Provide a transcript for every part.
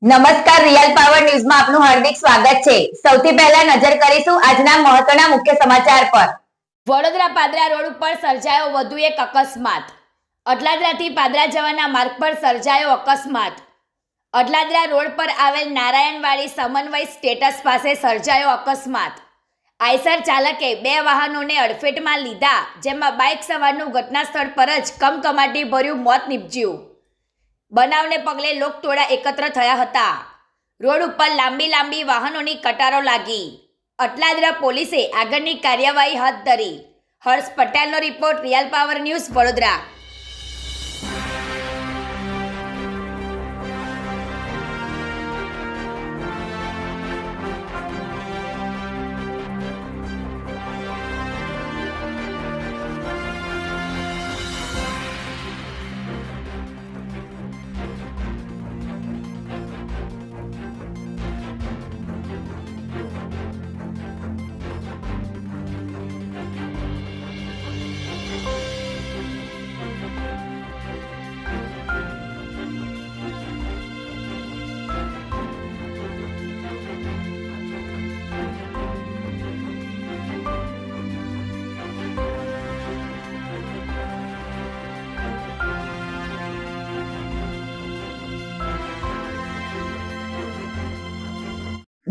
નમસ્કાર, real power ન્યૂઝમાં આપનું હાર્દિક સ્વાગત છે। સૌથી પહેલા નજર કરીશું આજના મહત્વના મુખ્ય સમાચાર પર। વડોદરા પાદરા રોડ ઉપર સર્જાયો વધુ એક અકસ્માત। અડલાદરાથી પાદરા જવાના માર્ગ પર સર્જાયો અકસ્માત। અડલાદરા રોડ પર આવેલ નારાયણવાડી સમન્વય સ્ટેટસ પાસે સર્જાયો અકસ્માત। આઈસર ચાલકે બે વાહનોને અડફેટમાં લીધા, જેમાં બાઇક સવારનું ઘટના સ્થળ પર જ કમકમાટી ભર્યું મોત નીપજ્યું। બનાવને પગલે લોકટોળા એકત્ર થયા હતા। રોડ ઉપર લાંબી વાહનોની કતારો લાગી। અડલાદરા પોલીસે આગળની કાર્યવાહી હાથ ધરી। હર્ષ પટેલનો report, real power news, Vadodara.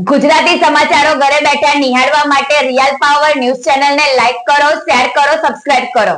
Gujarati સમાચારો ઘરે બેઠા નિહાળવા માટે રિયલ પાવર ન્યૂઝ ચેનલને લાઈક કરો, શેર કરો, સબસ્ક્રાઇબ કરો।